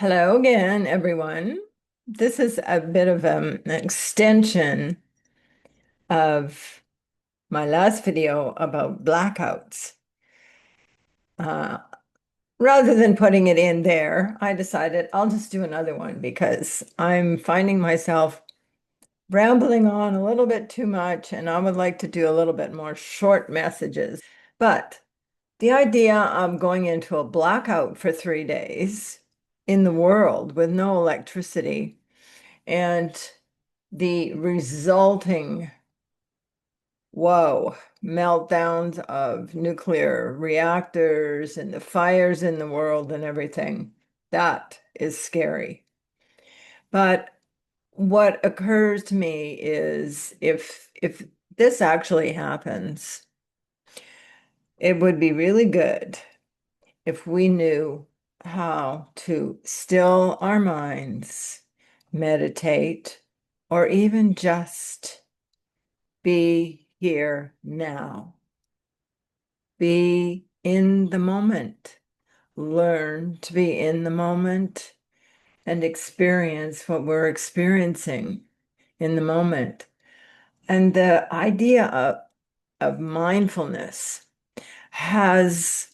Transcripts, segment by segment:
Hello again, everyone. This is a bit of an extension of my last video about blackouts. Uh, Rather than putting it in there, I decided I'll just do another one because I'm finding myself rambling on a little bit too much, and I would like to do a little bit more short messages. But the idea of going into a blackout for 3 days in the world with no electricity and the resulting, whoa, meltdowns of nuclear reactors and the fires in the world and everything, that is scary. But what occurs to me is if this actually happens, it would be really good if we knew how to still our minds, meditate, or even just be here now. Be in the moment. Learn to be in the moment and experience what we're experiencing in the moment. And the idea of mindfulness has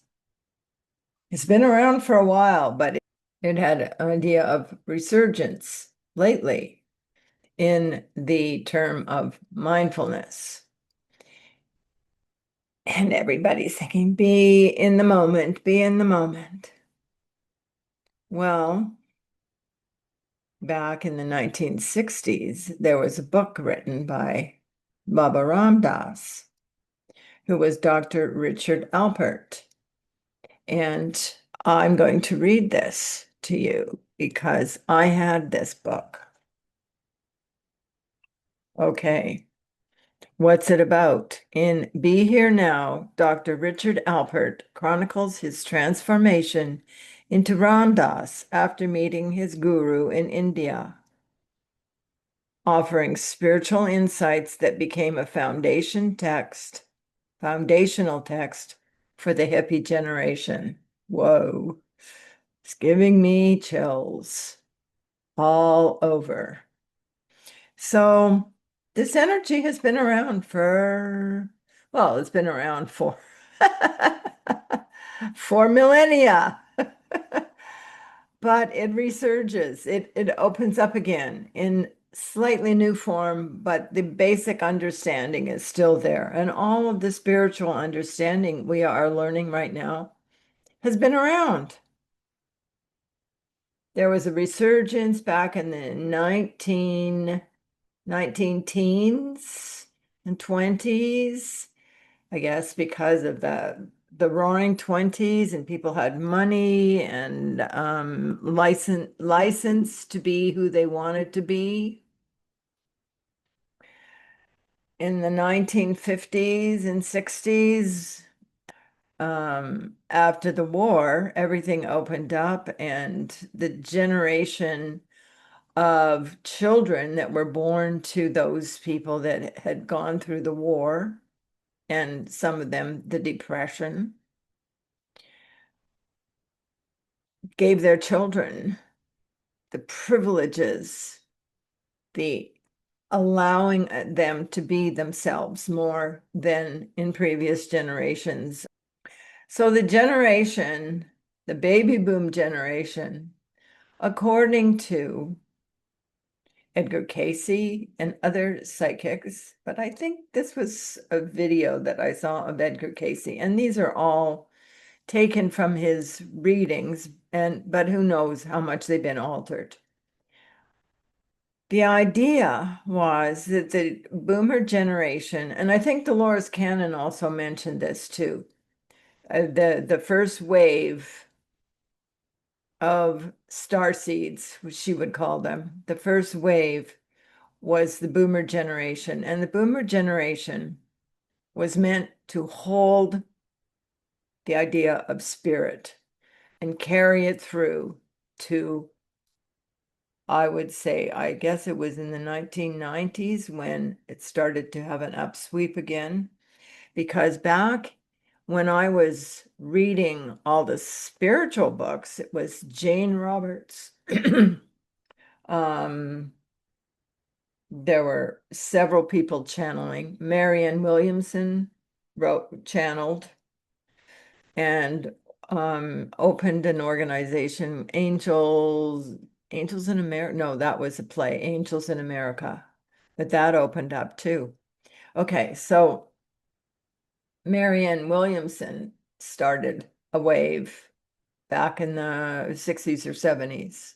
it's been around for a while, but it had an idea of resurgence lately in the term of mindfulness. And everybody's thinking, be in the moment, be in the moment. Well, back in the 1960s, there was a book written by Baba Ram Dass, who was Dr. Richard Alpert. And I'm going to read this to you because I had this book. Okay. What's it about? In Be Here Now, Dr. Richard Alpert chronicles his transformation into Ram Dass after meeting his guru in India, offering spiritual insights that became a foundational text for the hippie generation. Whoa, it's giving me chills all over. So this energy has been around for, well, it's been around for for millennia. But it resurges. It opens up again in slightly new form, but the basic understanding is still there. And all of the spiritual understanding we are learning right now has been around. There was a resurgence back in the 19 teens and 20s, I guess, because of the roaring 20s and people had money and license to be who they wanted to be. In the 1950s and 60s, after the war, everything opened up, and the generation of children that were born to those people that had gone through the war, and some of them the Depression, gave their children the privileges, the allowing them to be themselves more than in previous generations. So the baby boom generation, according to Edgar Cayce and other psychics, but I think this was a video that I saw of Edgar Cayce, and these are all taken from his readings, but who knows how much they've been altered. The idea was that the boomer generation, and I think Dolores Cannon also mentioned this too, the first wave of star seeds, which she would call them, the first wave was the boomer generation. And the boomer generation was meant to hold the idea of spirit and carry it through to, I would say, I guess it was in the 1990s when it started to have an upsweep again. Because back when I was reading all the spiritual books, it was Jane Roberts Um, there were several people channeling. Marianne Williamson channeled and opened an organization, Angels in America. No, that was a play, Angels in America, but that opened up too. Okay, so Marianne Williamson started a wave back in the 60s or 70s.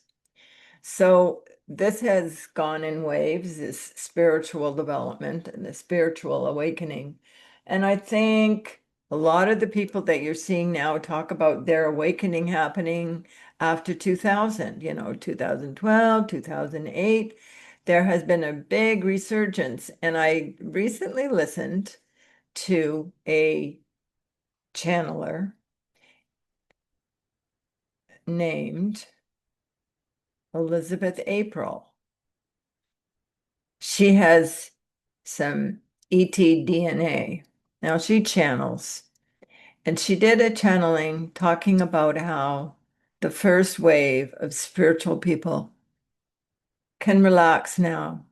So this has gone in waves, this spiritual development and the spiritual awakening. And I think a lot of the people that you're seeing now talk about their awakening happening after 2000, 2012, 2008. There has been a big resurgence. And I recently listened to a channeler named Elizabeth April. She has some ET DNA. Now she channels, and she did a channeling talking about how the first wave of spiritual people can relax now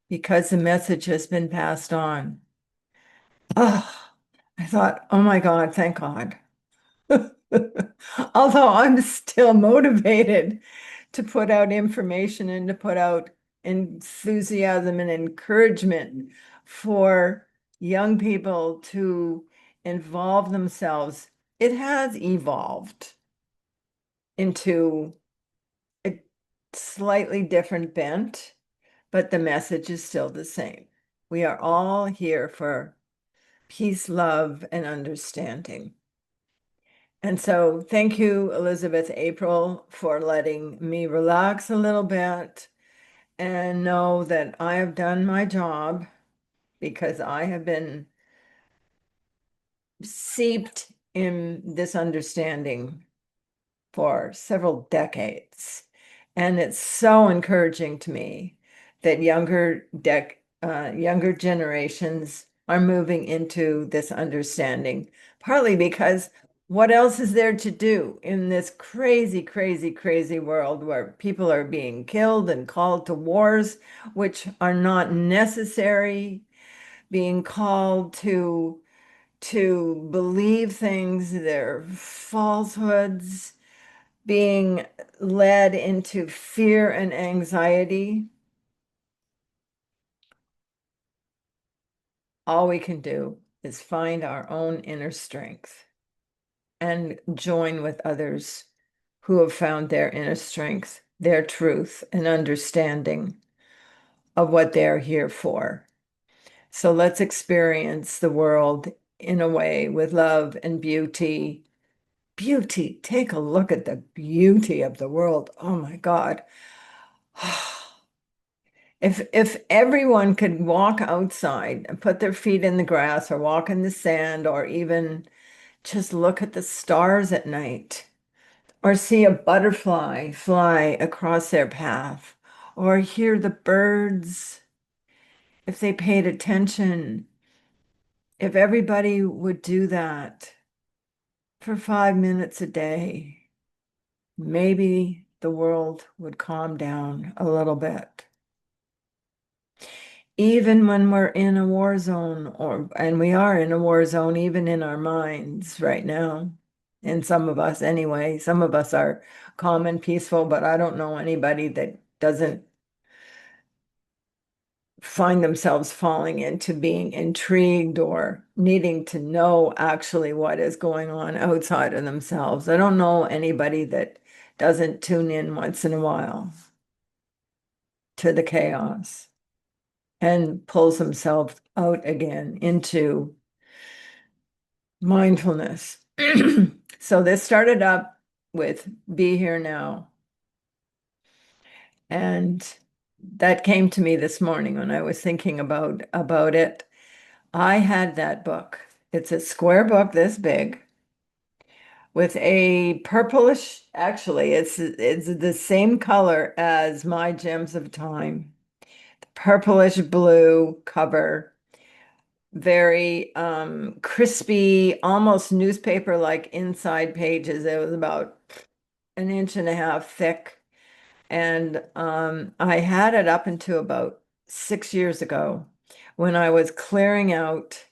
because the message has been passed on. Oh, I thought, oh my God, thank God. Although I'm still motivated to put out information and to put out enthusiasm and encouragement for young people to involve themselves. It has evolved into a slightly different bent, but the message is still the same. We are all here for peace, love, and understanding. And so thank you, Elizabeth April, for letting me relax a little bit and know that I have done my job because I have been seeped in this understanding for several decades. And it's so encouraging to me that younger generations are moving into this understanding, partly because what else is there to do in this crazy, crazy, crazy world where people are being killed and called to wars, which are not necessary, being called to believe things, they're falsehoods, being led into fear and anxiety. All we can do is find our own inner strength and join with others who have found their inner strength, their truth, and understanding of what they're here for. So let's experience the world in a way with love and beauty. Beauty, take a look at the beauty of the world. Oh my God. If everyone could walk outside and put their feet in the grass or walk in the sand or even just look at the stars at night or see a butterfly fly across their path or hear the birds, if they paid attention, if everybody would do that for 5 minutes a day, maybe the world would calm down a little bit. Even when we're in a war zone, and we are in a war zone even in our minds right now, and some of us anyway, some of us are calm and peaceful, but I don't know anybody that doesn't find themselves falling into being intrigued or needing to know actually what is going on outside of themselves. I don't know anybody that doesn't tune in once in a while to the chaos and pulls himself out again into mindfulness. So this started up with Be Here Now. And that came to me this morning when I was thinking about it. I had that book. It's a square book this big with a purplish, actually, it's the same color as My Gems of Time. Purplish blue cover, very crispy, almost newspaper like inside pages. It was about an inch and a half thick. And I had it up until about 6 years ago when I was clearing out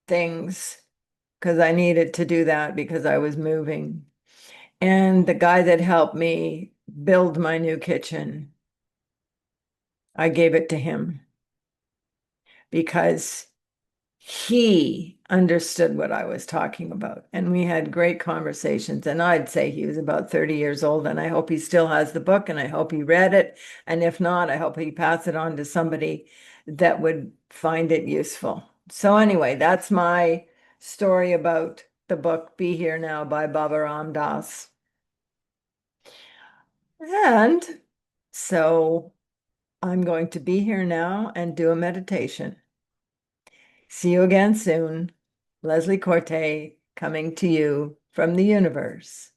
things because I needed to do that because I was moving. And the guy that helped me build my new kitchen, I gave it to him because he understood what I was talking about. And we had great conversations. And I'd say he was about 30 years old. And I hope he still has the book and I hope he read it. And if not, I hope he passed it on to somebody that would find it useful. So, anyway, that's my story about the book Be Here Now by Baba Ram Dass. And so I'm going to be here now and do a meditation. See you again soon. Leslie Corte coming to you from the universe.